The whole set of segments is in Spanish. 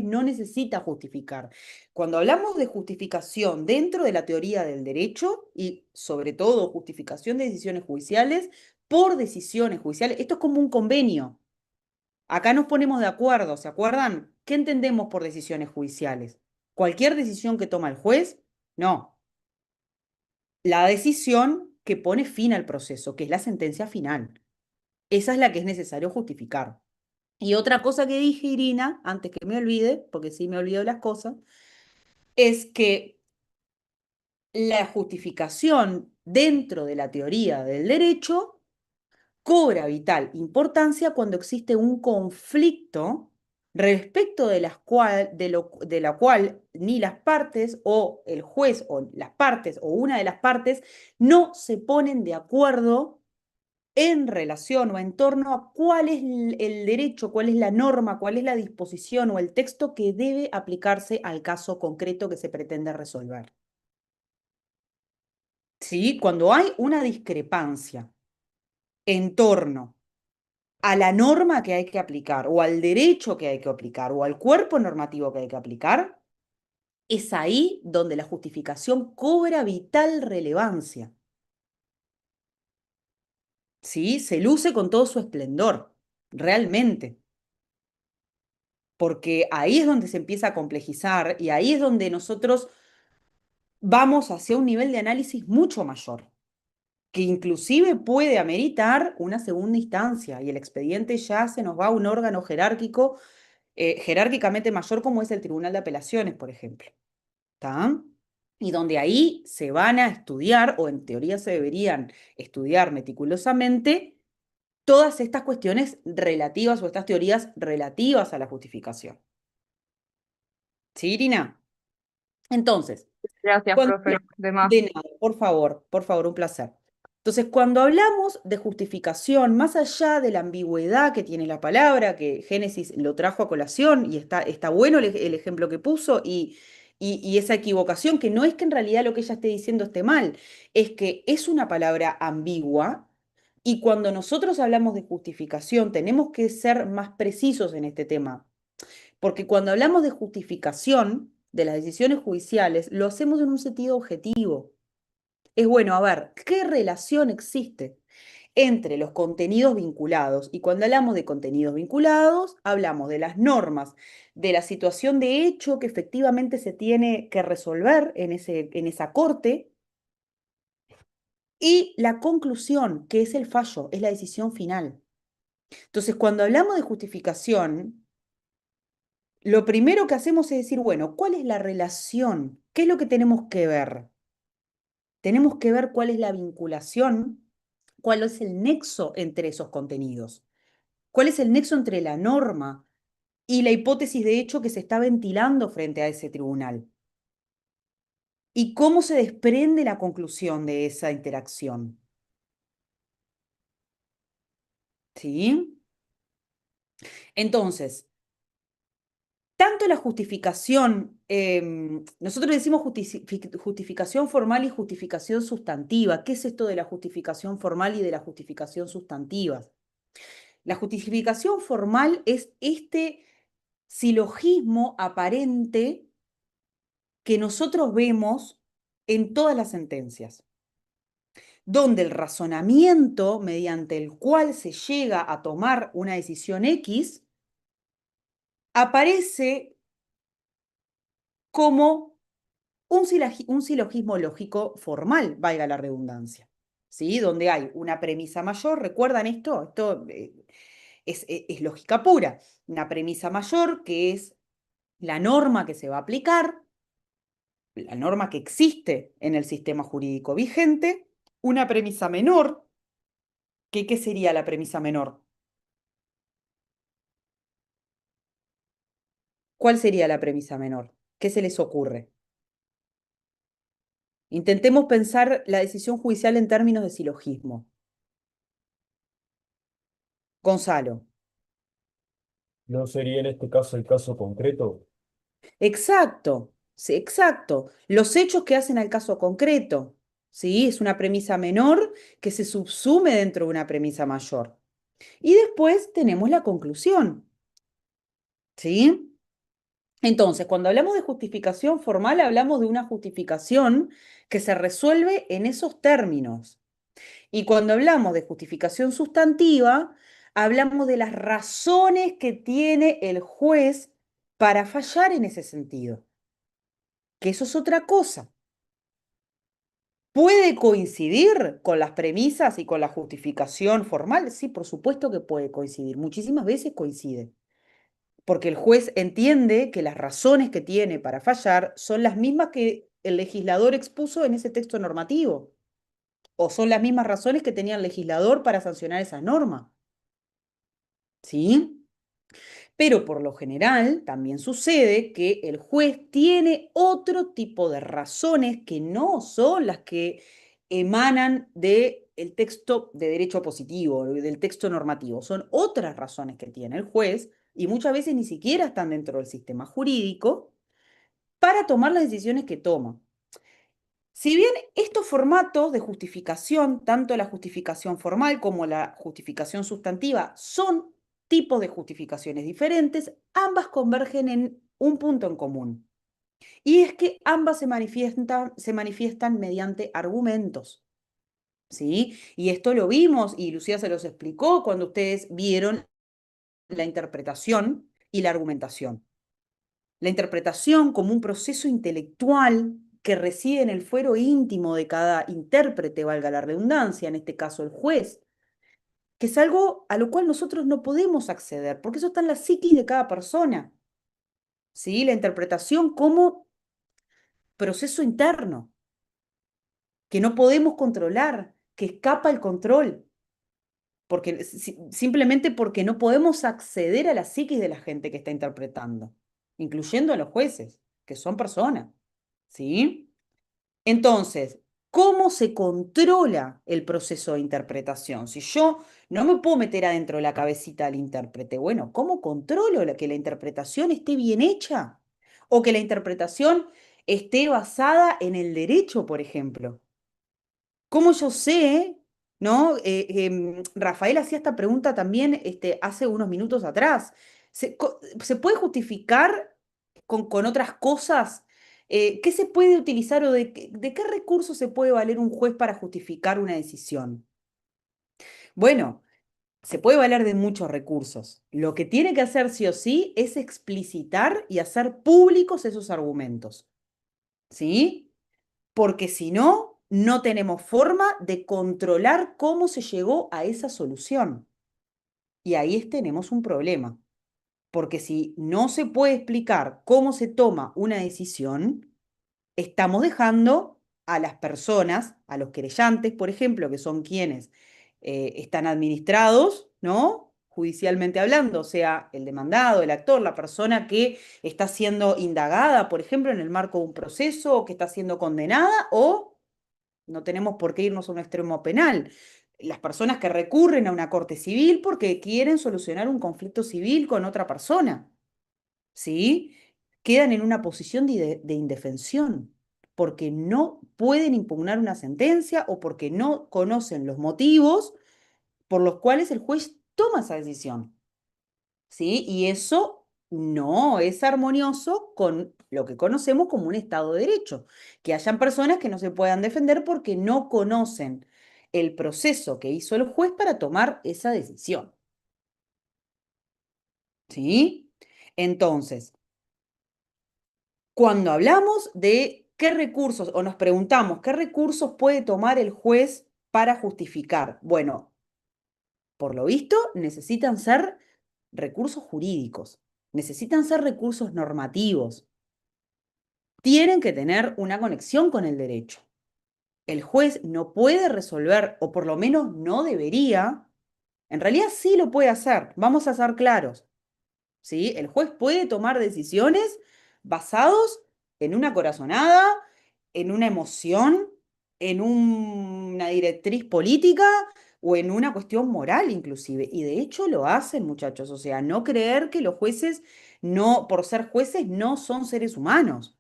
no necesita justificar. Cuando hablamos de justificación dentro de la teoría del derecho y sobre todo justificación de decisiones judiciales por decisiones judiciales, esto es como un convenio. Acá nos ponemos de acuerdo, ¿se acuerdan? ¿Qué entendemos por decisiones judiciales? ¿Cualquier decisión que toma el juez? No. La decisión que pone fin al proceso, que es la sentencia final. Esa es la que es necesario justificar. Y otra cosa que dije, Irina, antes que me olvide, porque sí me olvido las cosas, es que la justificación dentro de la teoría del derecho cobra vital importancia cuando existe un conflicto respecto de la cual ni las partes o el juez o las partes o una de las partes no se ponen de acuerdo en relación o en torno a cuál es el derecho, cuál es la norma, cuál es la disposición o el texto que debe aplicarse al caso concreto que se pretende resolver. ¿Sí? Cuando hay una discrepancia en torno a la norma que hay que aplicar o al derecho que hay que aplicar o al cuerpo normativo que hay que aplicar, es ahí donde la justificación cobra vital relevancia. ¿Sí? Se luce con todo su esplendor, realmente. Porque ahí es donde se empieza a complejizar y ahí es donde nosotros vamos hacia un nivel de análisis mucho mayor, que inclusive puede ameritar una segunda instancia y el expediente ya se nos va a un órgano jerárquico, jerárquicamente mayor como es el Tribunal de Apelaciones, por ejemplo. ¿Está? Y donde ahí se van a estudiar, o en teoría se deberían estudiar meticulosamente, todas estas cuestiones relativas o estas teorías relativas a la justificación. ¿Sí, Irina? Entonces, Gracias, cuando profe. De más. de nada, por favor, un placer. Entonces, cuando hablamos de justificación, más allá de la ambigüedad que tiene la palabra, que Génesis lo trajo a colación y está bueno el ejemplo que puso y esa equivocación, que no es que en realidad lo que ella esté diciendo esté mal, es que es una palabra ambigua y cuando nosotros hablamos de justificación tenemos que ser más precisos en este tema. Porque cuando hablamos de justificación de las decisiones judiciales, lo hacemos en un sentido objetivo. Es bueno, a ver, ¿qué relación existe entre los contenidos vinculados? Y cuando hablamos de contenidos vinculados, hablamos de las normas, de la situación de hecho que efectivamente se tiene que resolver en esa corte y la conclusión, que es el fallo, es la decisión final. Entonces, cuando hablamos de justificación, lo primero que hacemos es decir, bueno, ¿cuál es la relación? ¿Qué es lo que tenemos que ver? Tenemos que ver cuál es la vinculación, cuál es el nexo entre esos contenidos, cuál es el nexo entre la norma y la hipótesis de hecho que se está ventilando frente a ese tribunal. Y cómo se desprende la conclusión de esa interacción. ¿Sí? Entonces, tanto la justificación, nosotros decimos justificación formal y justificación sustantiva. ¿Qué es esto de la justificación formal y de la justificación sustantiva? La justificación formal es este silogismo aparente que nosotros vemos en todas las sentencias, donde el razonamiento mediante el cual se llega a tomar una decisión X aparece como un silogismo lógico formal, valga la redundancia, ¿sí? Donde hay una premisa mayor, ¿recuerdan esto? Esto es lógica pura. Una premisa mayor que es la norma que se va a aplicar, la norma que existe en el sistema jurídico vigente, una premisa menor, que ¿qué sería la premisa menor? ¿Cuál sería la premisa menor? ¿Qué se les ocurre? Intentemos pensar la decisión judicial en términos de silogismo. Gonzalo. ¿No sería en este caso el caso concreto? Exacto, sí, exacto. Los hechos que hacen al caso concreto, ¿sí? Es una premisa menor que se subsume dentro de una premisa mayor. Y después tenemos la conclusión, ¿sí? Entonces, cuando hablamos de justificación formal, hablamos de una justificación que se resuelve en esos términos. Y cuando hablamos de justificación sustantiva, hablamos de las razones que tiene el juez para fallar en ese sentido, que eso es otra cosa. ¿Puede coincidir con las premisas y con la justificación formal? Sí, por supuesto que puede coincidir. Muchísimas veces coincide, porque el juez entiende que las razones que tiene para fallar son las mismas que el legislador expuso en ese texto normativo, o son las mismas razones que tenía el legislador para sancionar esa norma. ¿Sí? Pero por lo general también sucede que el juez tiene otro tipo de razones que no son las que emanan del texto de derecho positivo, del texto normativo. Son otras razones que tiene el juez y muchas veces ni siquiera están dentro del sistema jurídico para tomar las decisiones que toma. Si bien estos formatos de justificación, tanto la justificación formal como la justificación sustantiva, son tipos de justificaciones diferentes, ambas convergen en un punto en común. Y es que ambas se manifiestan mediante argumentos. ¿Sí? Y esto lo vimos y Lucía se los explicó cuando ustedes vieron la interpretación y la argumentación. La interpretación como un proceso intelectual que reside en el fuero íntimo de cada intérprete, valga la redundancia, en este caso el juez, que es algo a lo cual nosotros no podemos acceder, porque eso está en la psiquis de cada persona, ¿sí? La interpretación como proceso interno, que no podemos controlar, que escapa el control, porque, simplemente porque no podemos acceder a la psiquis de la gente que está interpretando, incluyendo a los jueces, que son personas, ¿sí? Entonces, ¿cómo se controla el proceso de interpretación? Si yo no me puedo meter adentro de la cabecita del intérprete, bueno, ¿cómo controlo que la interpretación esté bien hecha? O que la interpretación esté basada en el derecho, por ejemplo. ¿Cómo yo sé, no? Rafael hacía esta pregunta también hace unos minutos atrás. ¿Se puede justificar con otras cosas? ¿Qué se puede utilizar o de qué recursos se puede valer un juez para justificar una decisión? Bueno, se puede valer de muchos recursos. Lo que tiene que hacer sí o sí es explicitar y hacer públicos esos argumentos, ¿sí? Porque si no, no tenemos forma de controlar cómo se llegó a esa solución. Y ahí tenemos un problema, porque si no se puede explicar cómo se toma una decisión, estamos dejando a las personas, a los querellantes, por ejemplo, que son quienes están administrados, ¿no? Judicialmente hablando, o sea, el demandado, el actor, la persona que está siendo indagada, por ejemplo, en el marco de un proceso, o que está siendo condenada, o no tenemos por qué irnos a un extremo penal. Las personas que recurren a una corte civil porque quieren solucionar un conflicto civil con otra persona, ¿sí? Quedan en una posición de indefensión porque no pueden impugnar una sentencia o porque no conocen los motivos por los cuales el juez toma esa decisión. ¿Sí? Y eso no es armonioso con lo que conocemos como un Estado de Derecho, que hayan personas que no se puedan defender porque no conocen el proceso que hizo el juez para tomar esa decisión. ¿Sí? Entonces, cuando hablamos de qué recursos o nos preguntamos qué recursos puede tomar el juez para justificar, bueno, por lo visto necesitan ser recursos jurídicos, necesitan ser recursos normativos, tienen que tener una conexión con el derecho. El juez no puede resolver, o por lo menos no debería, en realidad sí lo puede hacer, vamos a ser claros, ¿sí? El juez puede tomar decisiones basados en una corazonada, en una emoción, en una directriz política o en una cuestión moral inclusive. Y de hecho lo hacen, muchachos. O sea, no creer que los jueces, no, por ser jueces, no son seres humanos.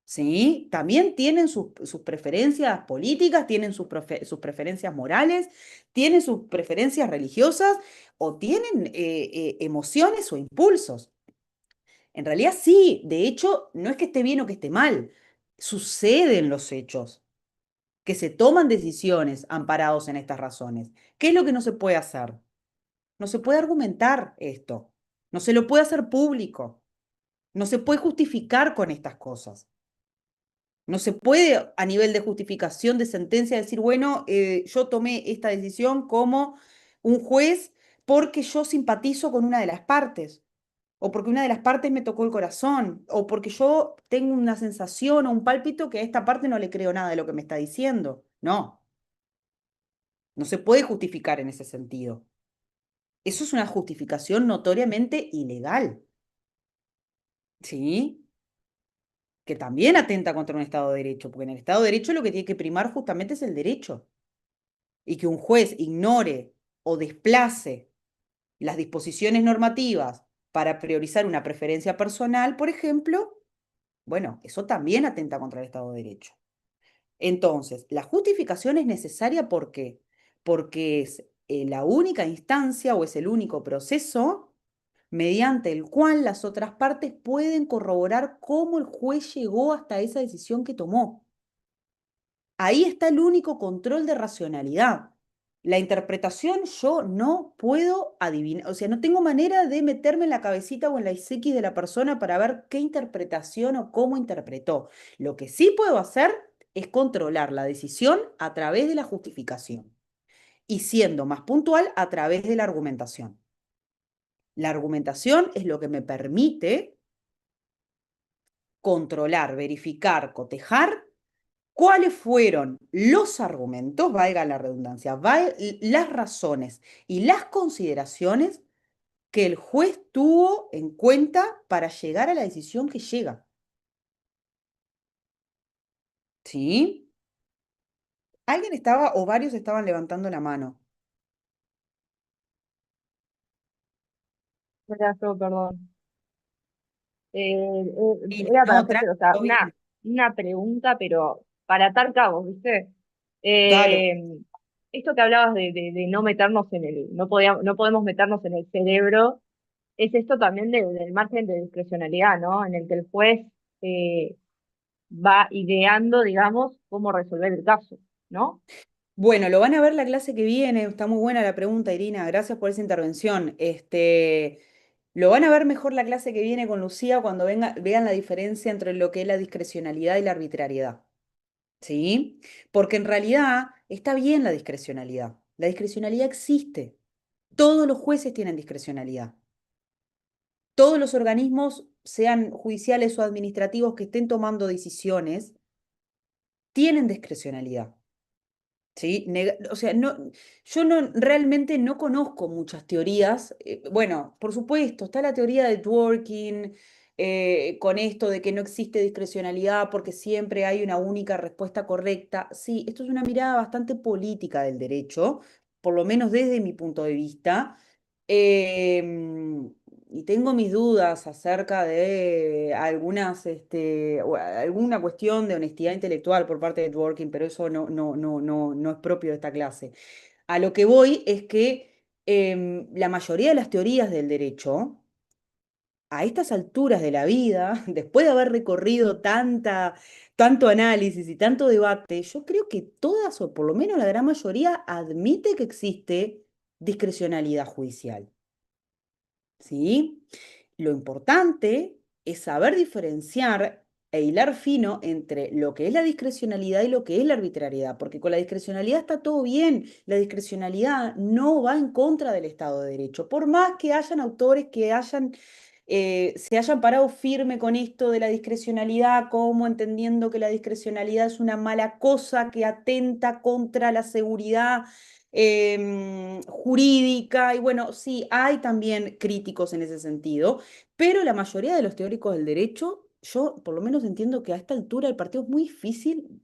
¿Sí? También tienen sus preferencias políticas, tienen sus preferencias morales, tienen sus preferencias religiosas o tienen emociones o impulsos. En realidad sí, de hecho, no es que esté bien o que esté mal, suceden los hechos, que se toman decisiones amparados en estas razones. ¿Qué es lo que no se puede hacer? No se puede argumentar esto, no se lo puede hacer público, no se puede justificar con estas cosas. No se puede a nivel de justificación de sentencia decir, bueno, yo tomé esta decisión como un juez porque yo simpatizo con una de las partes, o porque una de las partes me tocó el corazón, o porque yo tengo una sensación o un pálpito que a esta parte no le creo nada de lo que me está diciendo. No, no se puede justificar en ese sentido. Eso es una justificación notoriamente ilegal, ¿sí? Que también atenta contra un Estado de Derecho, porque en el Estado de Derecho lo que tiene que primar justamente es el derecho. Y que un juez ignore o desplace las disposiciones normativas para priorizar una preferencia personal, por ejemplo, bueno, eso también atenta contra el Estado de Derecho. Entonces, la justificación es necesaria ¿por qué? Porque es la única instancia o es el único proceso mediante el cual las otras partes pueden corroborar cómo el juez llegó hasta esa decisión que tomó. Ahí está el único control de racionalidad. La interpretación yo no puedo adivinar, o sea, no tengo manera de meterme en la cabecita o en la psiquis de la persona para ver qué interpretación o cómo interpretó. Lo que sí puedo hacer es controlar la decisión a través de la justificación y siendo más puntual a través de la argumentación. La argumentación es lo que me permite controlar, verificar, cotejar cuáles fueron los argumentos, valga la redundancia, las razones y las consideraciones que el juez tuvo en cuenta para llegar a la decisión que llega. ¿Sí? Alguien estaba o varios estaban levantando la mano. Era yo, perdón. Y Era para no, hacerte, o sea, todo bien. una pregunta, pero para atar cabos, ¿viste? Dale. Eh, Esto que hablabas de no meternos no podemos meternos en el cerebro, es esto también del margen de discrecionalidad, ¿no? En el que el juez eh, va ideando, digamos, cómo resolver el caso, ¿no? Bueno, lo van a ver la clase que viene. Está muy buena la pregunta, Irina. Gracias por esa intervención. Lo van a ver mejor la clase que viene con Lucía cuando vean la diferencia entre lo que es la discrecionalidad y la arbitrariedad. ¿Sí? Porque en realidad está bien la discrecionalidad. La discrecionalidad existe. Todos los jueces tienen discrecionalidad. Todos los organismos, sean judiciales o administrativos, que estén tomando decisiones, tienen discrecionalidad. ¿Sí? O sea, no, yo no, realmente no conozco muchas teorías. Bueno, por supuesto, está la teoría de Dworkin, con esto de que no existe discrecionalidad porque siempre hay una única respuesta correcta. Sí, esto es una mirada bastante política del derecho, por lo menos desde mi punto de vista. Y tengo mis dudas acerca de alguna cuestión de honestidad intelectual por parte de Dworkin, pero eso no es propio de esta clase. A lo que voy es que la mayoría de las teorías del derecho, a estas alturas de la vida, después de haber recorrido tanto análisis y tanto debate, yo creo que todas, o por lo menos la gran mayoría, admite que existe discrecionalidad judicial. ¿Sí? Lo importante es saber diferenciar e hilar fino entre lo que es la discrecionalidad y lo que es la arbitrariedad, porque con la discrecionalidad está todo bien, la discrecionalidad no va en contra del Estado de Derecho, por más que hayan autores que se hayan parado firme con esto de la discrecionalidad, como entendiendo que la discrecionalidad es una mala cosa que atenta contra la seguridad jurídica, y bueno, sí, hay también críticos en ese sentido, pero la mayoría de los teóricos del derecho, yo por lo menos entiendo que a esta altura del partido es muy difícil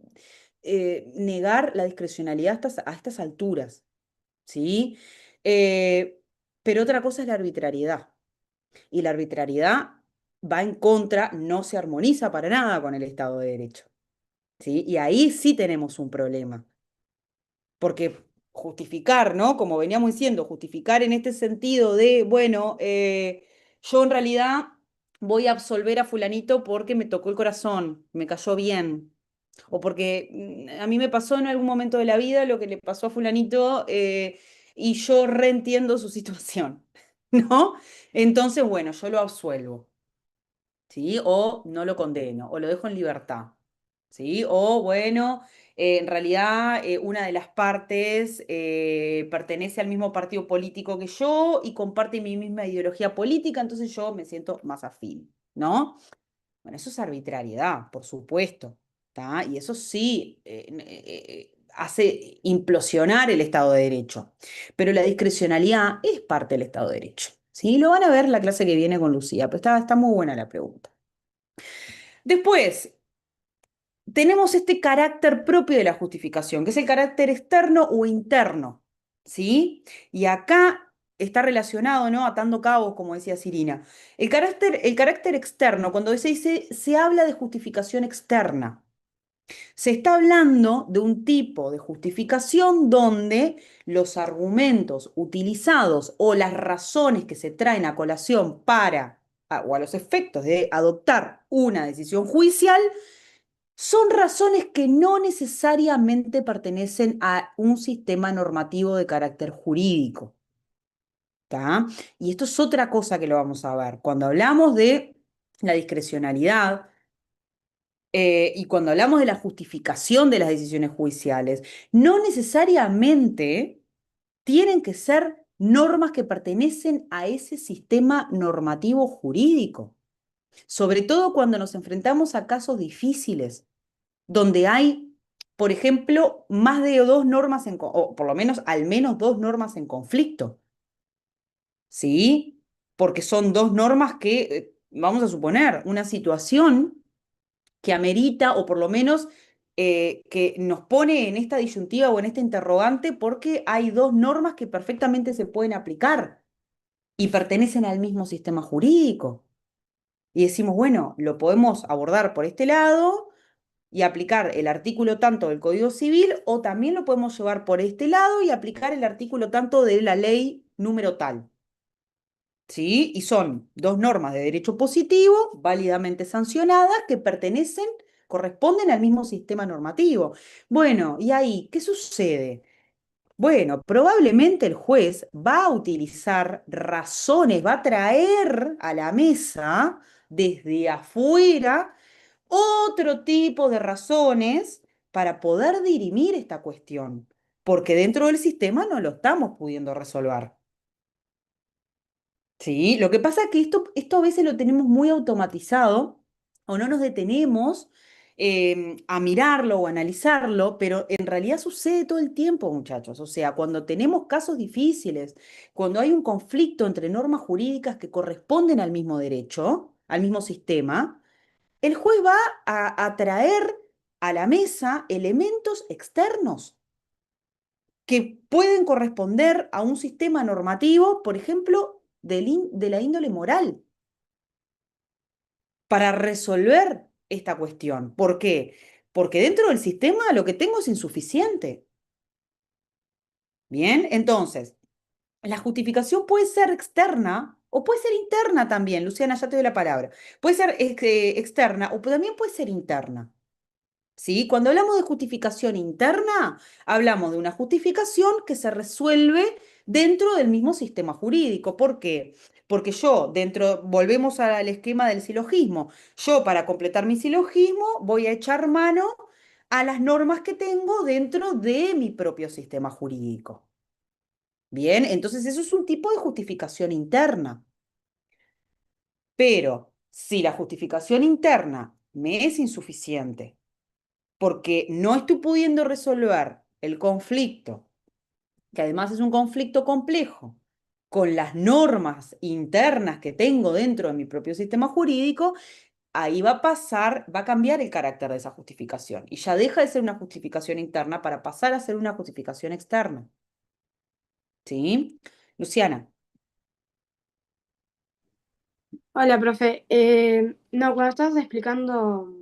negar la discrecionalidad a estas alturas, ¿sí? Eh, pero otra cosa es la arbitrariedad, y la arbitrariedad va en contra, no se armoniza para nada con el Estado de Derecho, ¿sí? Y ahí sí tenemos un problema. Porque justificar, ¿no? Como veníamos diciendo, justificar en este sentido de, bueno, yo en realidad voy a absolver a fulanito porque me tocó el corazón, me cayó bien. O porque a mí me pasó en algún momento de la vida lo que le pasó a fulanito y yo reentiendo su situación, ¿no? Entonces, bueno, yo lo absuelvo. ¿Sí? O no lo condeno, o lo dejo en libertad, ¿sí? O bueno, en realidad una de las partes pertenece al mismo partido político que yo y comparte mi misma ideología política, entonces yo me siento más afín, ¿no? Bueno, eso es arbitrariedad, por supuesto, ¿tá? Y eso sí hace implosionar el Estado de Derecho, pero la discrecionalidad es parte del Estado de Derecho, ¿sí? Lo van a ver la clase que viene con Lucía, pero está muy buena la pregunta. Después, tenemos este carácter propio de la justificación, que es el carácter externo o interno, ¿sí? Y acá está relacionado, ¿no? Atando cabos, como decía Cirina. El carácter externo, cuando se habla de justificación externa, se está hablando de un tipo de justificación donde los argumentos utilizados o las razones que se traen a colación o a los efectos de adoptar una decisión judicial son razones que no necesariamente pertenecen a un sistema normativo de carácter jurídico. ¿Tá? Y esto es otra cosa que lo vamos a ver. Cuando hablamos de la discrecionalidad y cuando hablamos de la justificación de las decisiones judiciales, no necesariamente tienen que ser normas que pertenecen a ese sistema normativo jurídico, sobre todo cuando nos enfrentamos a casos difíciles donde hay, por ejemplo, más de dos normas, o por lo menos al menos dos normas en conflicto, ¿sí? Porque son dos normas que, vamos a suponer, una situación que amerita, o por lo menos que nos pone en esta disyuntiva o en esta interrogante, porque hay dos normas que perfectamente se pueden aplicar y pertenecen al mismo sistema jurídico. Y decimos, bueno, lo podemos abordar por este lado y aplicar el artículo tanto del Código Civil o también lo podemos llevar por este lado y aplicar el artículo tanto de la ley número tal. ¿Sí? Y son dos normas de derecho positivo válidamente sancionadas que corresponden al mismo sistema normativo. Bueno, ¿y ahí qué sucede? Bueno, probablemente el juez va a utilizar razones, va a traer a la mesa desde afuera otro tipo de razones para poder dirimir esta cuestión, porque dentro del sistema no lo estamos pudiendo resolver. ¿Sí? Lo que pasa es que esto a veces lo tenemos muy automatizado o no nos detenemos a mirarlo o analizarlo, pero en realidad sucede todo el tiempo, muchachos. O sea, cuando tenemos casos difíciles, cuando hay un conflicto entre normas jurídicas que corresponden al mismo derecho, al mismo sistema, el juez va a traer a la mesa elementos externos que pueden corresponder a un sistema normativo, por ejemplo, de la índole moral, para resolver esta cuestión. ¿Por qué? Porque dentro del sistema lo que tengo es insuficiente. Bien, entonces, la justificación puede ser externa o puede ser interna también. Luciana, ya te doy la palabra. Puede ser externa o también puede ser interna. ¿Sí? Cuando hablamos de justificación interna, hablamos de una justificación que se resuelve dentro del mismo sistema jurídico. ¿Por qué? Porque volvemos al esquema del silogismo. Yo, para completar mi silogismo, voy a echar mano a las normas que tengo dentro de mi propio sistema jurídico. Bien, entonces eso es un tipo de justificación interna. Pero si la justificación interna me es insuficiente, porque no estoy pudiendo resolver el conflicto, que además es un conflicto complejo, con las normas internas que tengo dentro de mi propio sistema jurídico, ahí va a cambiar el carácter de esa justificación y ya deja de ser una justificación interna para pasar a ser una justificación externa. ¿Sí? Luciana. Hola, profe. No, cuando estabas explicando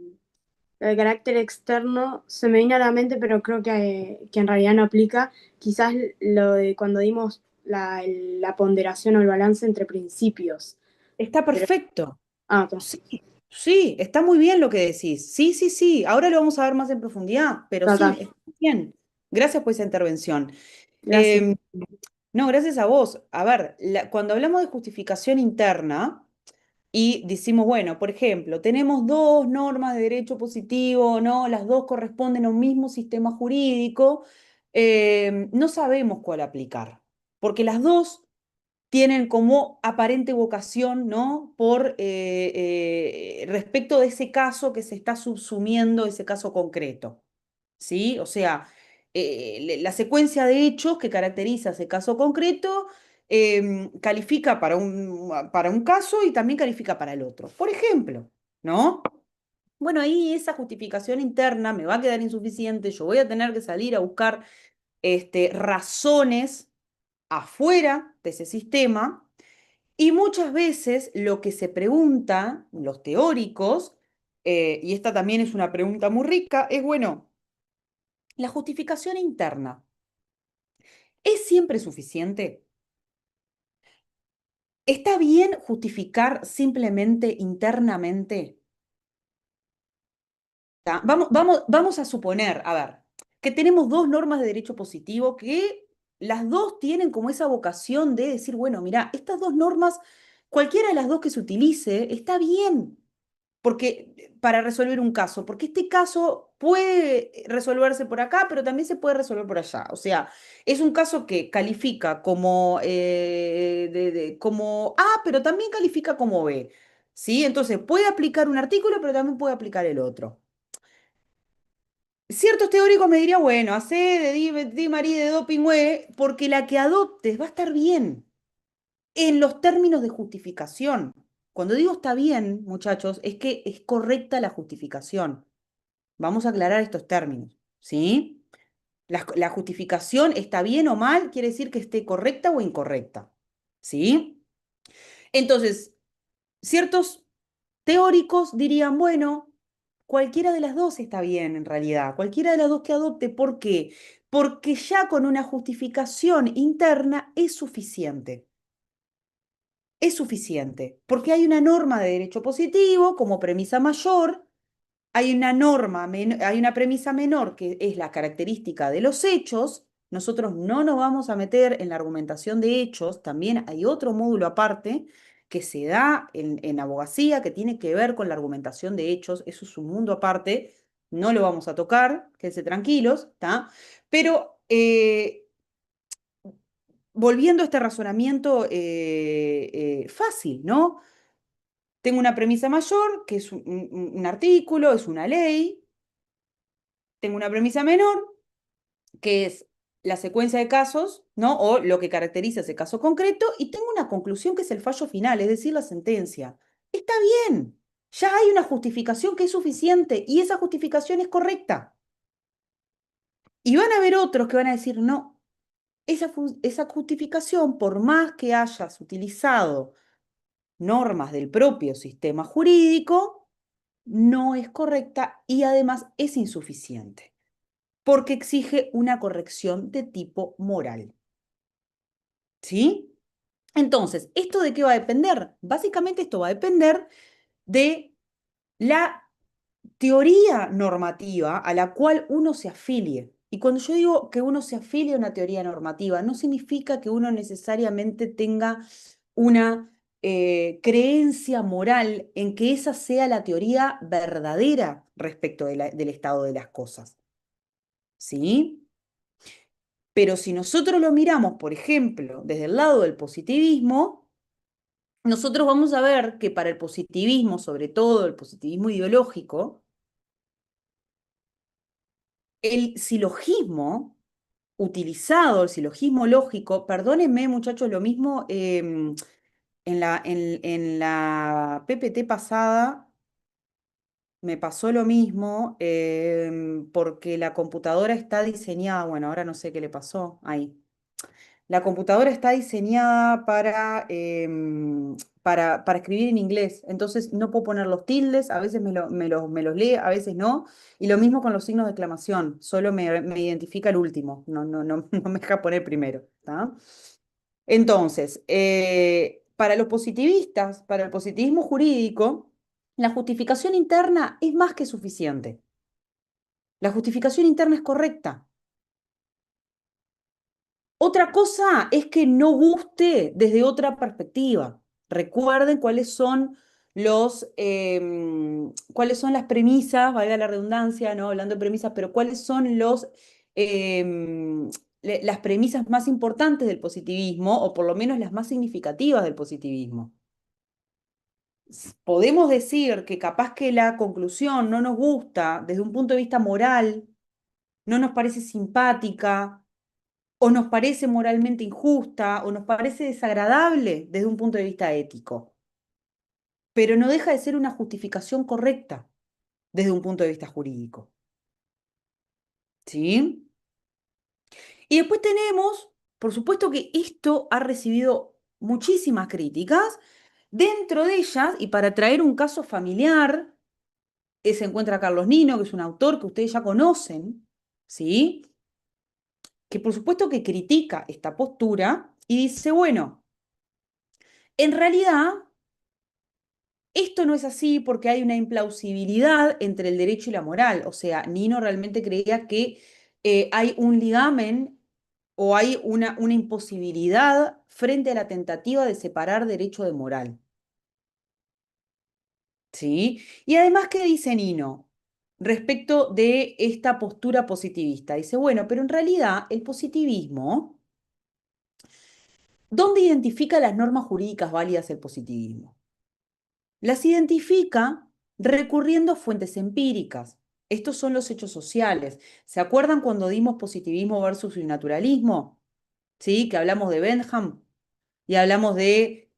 el carácter externo, se me vino a la mente, pero creo que en realidad no aplica. Quizás lo de cuando dimos la ponderación o el balance entre principios. Está Pero perfecto. Ah, está. Sí, sí, está muy bien lo que decís. Sí, sí, sí. Ahora lo vamos a ver más en profundidad, pero sí, Total. está muy bien. Gracias por esa intervención. Gracias. Em, no, gracias a vos. A ver, cuando hablamos de justificación interna y decimos, bueno, por ejemplo, tenemos dos normas de derecho positivo, ¿no? Las dos corresponden a un mismo sistema jurídico, no sabemos cuál aplicar, porque las dos tienen como aparente vocación, ¿no? Por respecto de ese caso que se está subsumiendo, ese caso concreto, ¿sí? O sea, la secuencia de hechos que caracteriza ese caso concreto califica para un caso y también califica para el otro. Por ejemplo, ¿no? Bueno, ahí esa justificación interna me va a quedar insuficiente, yo voy a tener que salir a buscar razones afuera de ese sistema y muchas veces lo que se pregunta los teóricos, y esta también es una pregunta muy rica, es, bueno, la justificación interna, ¿es siempre suficiente? ¿Está bien justificar simplemente internamente? ¿Tá? Vamos a suponer, a ver, que tenemos dos normas de derecho positivo que las dos tienen como esa vocación de decir, bueno, mira, estas dos normas, cualquiera de las dos que se utilice, está bien. Porque para resolver un caso, porque este caso puede resolverse por acá, pero también se puede resolver por allá. O sea, es un caso que califica como, como A, pero también califica como B. ¿Sí? Entonces, puede aplicar un artículo, pero también puede aplicar el otro. Ciertos teóricos me dirían, bueno, hace de Di María de Doping, porque la que adoptes va a estar bien en los términos de justificación. Cuando digo está bien, muchachos, es que es correcta la justificación. Vamos a aclarar estos términos, ¿sí? La justificación está bien o mal, quiere decir que esté correcta o incorrecta, ¿sí? Entonces, ciertos teóricos dirían, bueno, cualquiera de las dos está bien en realidad, cualquiera de las dos que adopte, ¿por qué? Porque ya con una justificación interna es suficiente. Es suficiente, porque hay una norma de derecho positivo como premisa mayor, hay una norma, hay una premisa menor que es la característica de los hechos. Nosotros no nos vamos a meter en la argumentación de hechos, también hay otro módulo aparte que se da en abogacía que tiene que ver con la argumentación de hechos, eso es un mundo aparte, no lo vamos a tocar, quédense tranquilos, ¿está? Pero volviendo a este razonamiento fácil, ¿no? Tengo una premisa mayor, que es un artículo, es una ley. Tengo una premisa menor, que es la secuencia de casos, ¿no? O lo que caracteriza ese caso concreto. Y tengo una conclusión que es el fallo final, es decir, la sentencia. Está bien. Ya hay una justificación que es suficiente y esa justificación es correcta. Y van a haber otros que van a decir, no, esa justificación, por más que hayas utilizado normas del propio sistema jurídico, no es correcta y además es insuficiente, porque exige una corrección de tipo moral. ¿Sí? Entonces, ¿esto de qué va a depender? Básicamente esto va a depender de la teoría normativa a la cual uno se afilie. Y cuando yo digo que uno se afilie a una teoría normativa, no significa que uno necesariamente tenga una creencia moral en que esa sea la teoría verdadera respecto del estado de las cosas. ¿Sí? Pero si nosotros lo miramos, por ejemplo, desde el lado del positivismo, nosotros vamos a ver que para el positivismo, sobre todo el positivismo ideológico, el silogismo utilizado, el silogismo lógico, perdónenme muchachos, lo mismo en la PPT pasada me pasó lo mismo porque la computadora está diseñada, bueno, ahora no sé qué le pasó ahí. La computadora está diseñada para escribir en inglés, entonces no puedo poner los tildes, a veces me los lee, a veces no, y lo mismo con los signos de exclamación, solo me identifica el último, no me deja poner primero, ¿tá? Entonces, para los positivistas, para el positivismo jurídico, la justificación interna es más que suficiente. La justificación interna es correcta. Otra cosa es que no guste desde otra perspectiva. Recuerden cuáles son las premisas, valga la redundancia, ¿no? Hablando de premisas, pero cuáles son las premisas más importantes del positivismo, o por lo menos las más significativas del positivismo. Podemos decir que capaz que la conclusión no nos gusta desde un punto de vista moral, no nos parece simpática, o nos parece moralmente injusta, o nos parece desagradable desde un punto de vista ético, pero no deja de ser una justificación correcta desde un punto de vista jurídico. ¿Sí? Y después tenemos, por supuesto que esto ha recibido muchísimas críticas, dentro de ellas, y para traer un caso familiar, se encuentra Carlos Nino, que es un autor que ustedes ya conocen, ¿sí? Que por supuesto que critica esta postura y dice, bueno, en realidad esto no es así porque hay una implausibilidad entre el derecho y la moral. O sea, Nino realmente creía que hay un ligamen o hay una imposibilidad frente a la tentativa de separar derecho de moral. ¿Sí? Y además, ¿qué dice Nino respecto de esta postura positivista? Dice, bueno, pero en realidad el positivismo, ¿dónde identifica las normas jurídicas válidas el positivismo? Las identifica recurriendo a fuentes empíricas. Estos son los hechos sociales. ¿Se acuerdan cuando dimos positivismo versus naturalismo? ¿Sí? Que hablamos de Bentham y hablamos de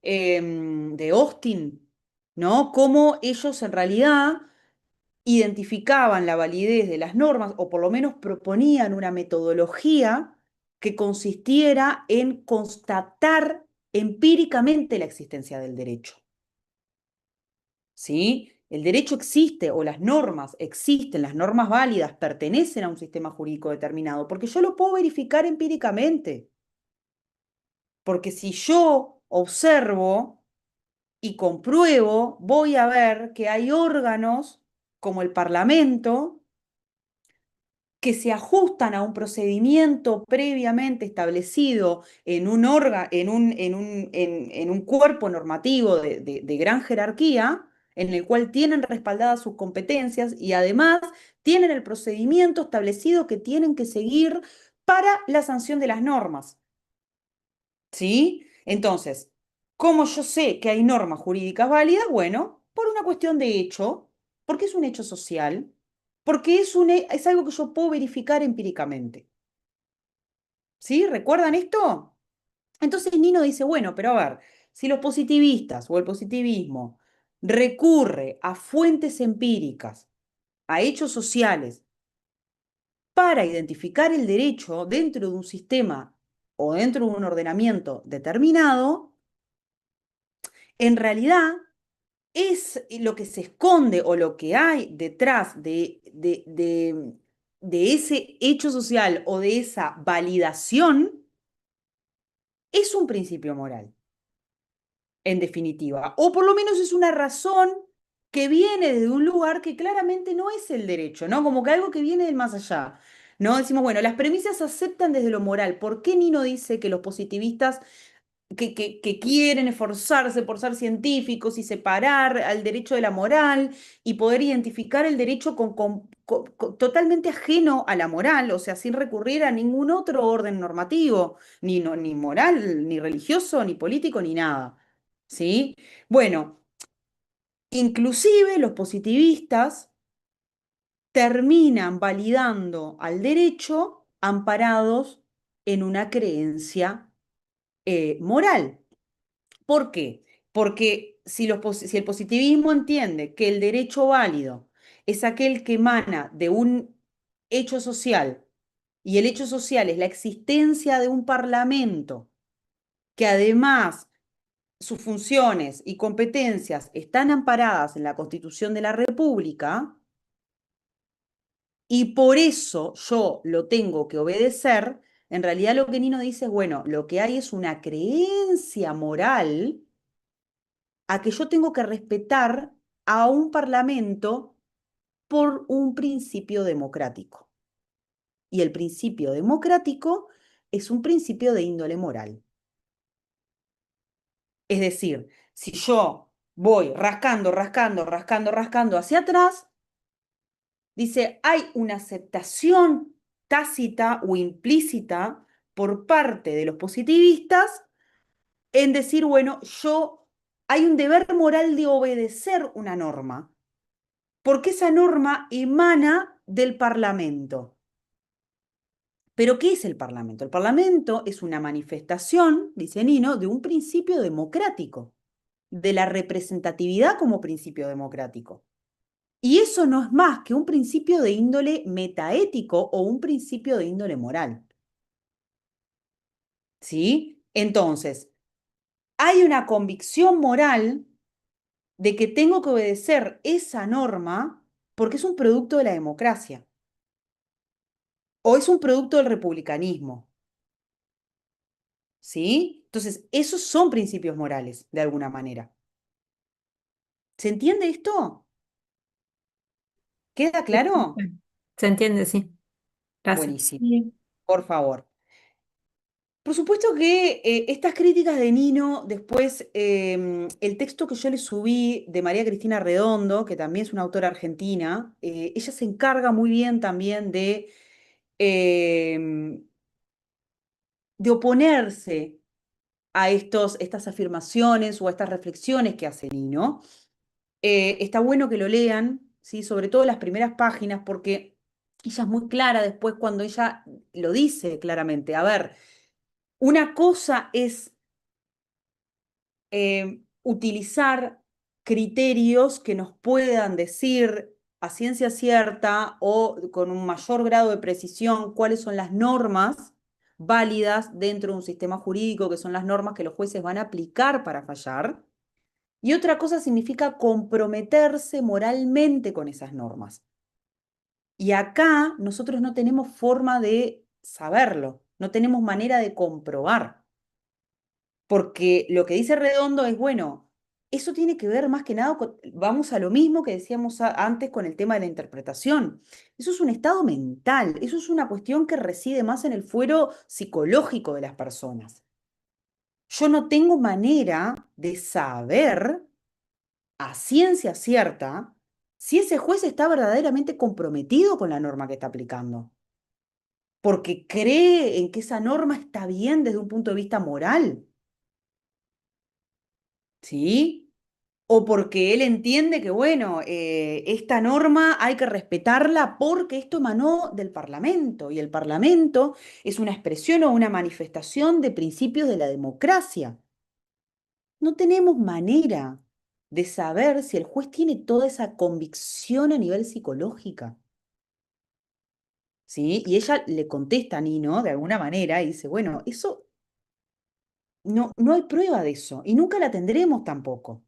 Austin, ¿no? Cómo ellos en realidad identificaban la validez de las normas, o por lo menos proponían una metodología que consistiera en constatar empíricamente la existencia del derecho. ¿Sí? El derecho existe o las normas existen, las normas válidas pertenecen a un sistema jurídico determinado, porque yo lo puedo verificar empíricamente. Porque si yo observo y compruebo, voy a ver que hay órganos como el Parlamento que se ajustan a un procedimiento previamente establecido en un, en un cuerpo normativo de gran jerarquía, en el cual tienen respaldadas sus competencias y además tienen el procedimiento establecido que tienen que seguir para la sanción de las normas. ¿Sí? Entonces, ¿cómo yo sé que hay normas jurídicas válidas? Bueno, por una cuestión de hecho, porque es un hecho social, porque es algo que yo puedo verificar empíricamente. ¿Sí? ¿Recuerdan esto? Entonces Nino dice, bueno, pero a ver, si los positivistas o el positivismo recurre a fuentes empíricas, a hechos sociales, para identificar el derecho dentro de un sistema o dentro de un ordenamiento determinado, en realidad es lo que se esconde o lo que hay detrás de ese hecho social o de esa validación es un principio moral, en definitiva. O por lo menos es una razón que viene de un lugar que claramente no es el derecho, ¿no? Como que algo que viene del más allá. ¿No? Decimos, bueno, las premisas se aceptan desde lo moral. ¿Por qué Nino dice que los positivistas que quieren esforzarse por ser científicos y separar al derecho de la moral y poder identificar el derecho totalmente ajeno a la moral, o sea, sin recurrir a ningún otro orden normativo, ni moral, ni religioso, ni político, ni nada? ¿Sí? Bueno, inclusive los positivistas terminan validando al derecho amparados en una creencia moral. ¿Por qué? Porque si el positivismo entiende que el derecho válido es aquel que emana de un hecho social, y el hecho social es la existencia de un parlamento, que además sus funciones y competencias están amparadas en la Constitución de la República, y por eso yo lo tengo que obedecer, en realidad lo que Nino dice es, bueno, lo que hay es una creencia moral a que yo tengo que respetar a un parlamento por un principio democrático. Y el principio democrático es un principio de índole moral. Es decir, si yo voy rascando, rascando, rascando, rascando hacia atrás, dice, hay una aceptación tácita o implícita por parte de los positivistas en decir, bueno, hay un deber moral de obedecer una norma, porque esa norma emana del Parlamento. ¿Pero qué es el Parlamento? El Parlamento es una manifestación, dice Nino, de un principio democrático, de la representatividad como principio democrático. Y eso no es más que un principio de índole metaético o un principio de índole moral. ¿Sí? Entonces, hay una convicción moral de que tengo que obedecer esa norma porque es un producto de la democracia o es un producto del republicanismo. ¿Sí? Entonces, esos son principios morales, de alguna manera. ¿Se entiende esto? ¿Queda claro? Se entiende, sí. Gracias. Buenísimo, Sí. por favor. Por supuesto que estas críticas de Nino, después el texto que yo le subí de María Cristina Redondo, que también es una autora argentina, ella se encarga muy bien también em, de oponerse a estas afirmaciones o a estas reflexiones que hace Nino. Está bueno que lo lean, ¿sí? Sobre todo las primeras páginas, porque ella es muy clara después cuando ella lo dice claramente. A ver, una cosa es utilizar criterios que nos puedan decir a ciencia cierta o con un mayor grado de precisión cuáles son las normas válidas dentro de un sistema jurídico, que son las normas que los jueces van a aplicar para fallar. Y otra cosa significa comprometerse moralmente con esas normas. Y acá nosotros no tenemos forma de saberlo, no tenemos manera de comprobar. Porque lo que dice Redondo es, bueno, eso tiene que ver más que nada vamos a lo mismo que decíamos antes con el tema de la interpretación. Eso es un estado mental, eso es una cuestión que reside más en el fuero psicológico de las personas. Yo no tengo manera de saber a ciencia cierta si ese juez está verdaderamente comprometido con la norma que está aplicando, porque cree en que esa norma está bien desde un punto de vista moral, ¿sí? O porque él entiende que, bueno, esta norma hay que respetarla porque esto emanó del Parlamento y el Parlamento es una expresión o una manifestación de principios de la democracia. No tenemos manera de saber si el juez tiene toda esa convicción a nivel psicológica. ¿Sí? Y ella le contesta a Nino de alguna manera y dice, bueno, eso no hay prueba de eso y nunca la tendremos tampoco.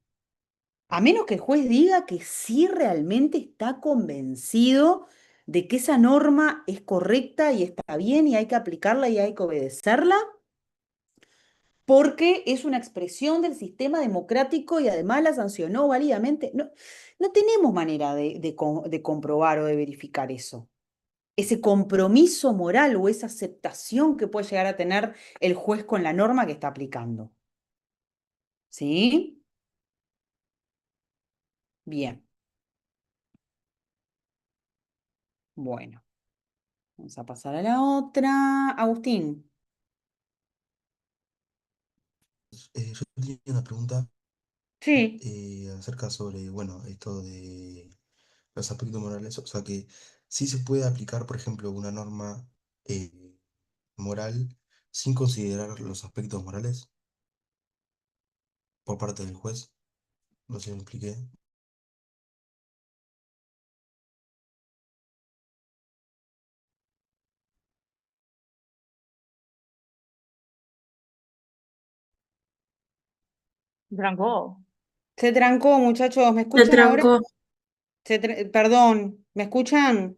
A menos que el juez diga que sí realmente está convencido de que esa norma es correcta y está bien y hay que aplicarla y hay que obedecerla, porque es una expresión del sistema democrático y además la sancionó válidamente. No tenemos manera de comprobar o de verificar eso. Ese compromiso moral o esa aceptación que puede llegar a tener el juez con la norma que está aplicando. ¿Sí? Bien. Bueno, vamos a pasar a la otra. Agustín. Yo tenía una pregunta Sí. acerca sobre, bueno, esto de los aspectos morales, o sea que sí se puede aplicar, por ejemplo, una norma eh, moral sin considerar los aspectos morales por parte del juez. No sé si me expliqué. Trancó. Se trancó, muchachos. ¿Me Se escuchan ahora? trancó. Perdón, ¿me escuchan?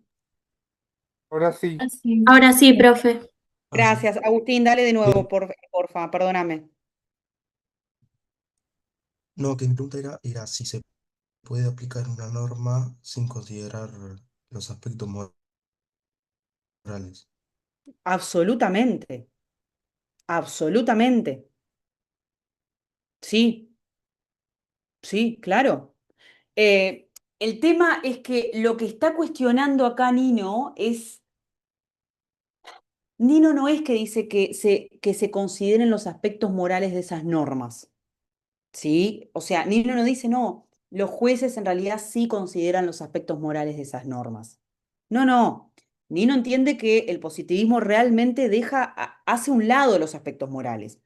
Ahora sí. Así. Ahora sí, profe. Ahora sí. Gracias. Agustín, dale de nuevo, Bien. porfa, perdóname. No, que mi pregunta era si se puede aplicar una norma sin considerar los aspectos morales. Absolutamente, absolutamente. Sí, sí, claro. Eh, el tema es que lo que está cuestionando acá Nino no es que dice que se consideren los aspectos morales de esas normas, ¿sí? O sea, Nino no dice, no, los jueces en realidad sí consideran los aspectos morales de esas normas. No, no. Nino entiende que el positivismo realmente hace a un lado los aspectos morales.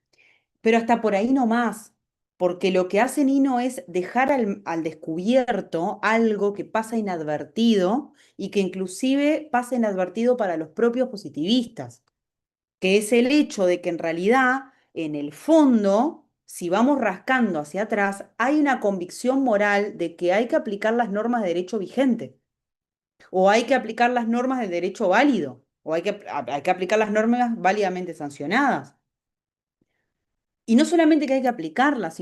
Pero hasta por ahí no más, porque lo que hace Nino es dejar al descubierto algo que pasa inadvertido y que inclusive pasa inadvertido para los propios positivistas, que es el hecho de que en realidad, en el fondo, si vamos rascando hacia atrás, hay una convicción moral de que hay que aplicar las normas de derecho vigente, o hay que aplicar las normas del derecho válido, o hay que aplicar las normas válidamente sancionadas. Y no solamente que hay que aplicarlas,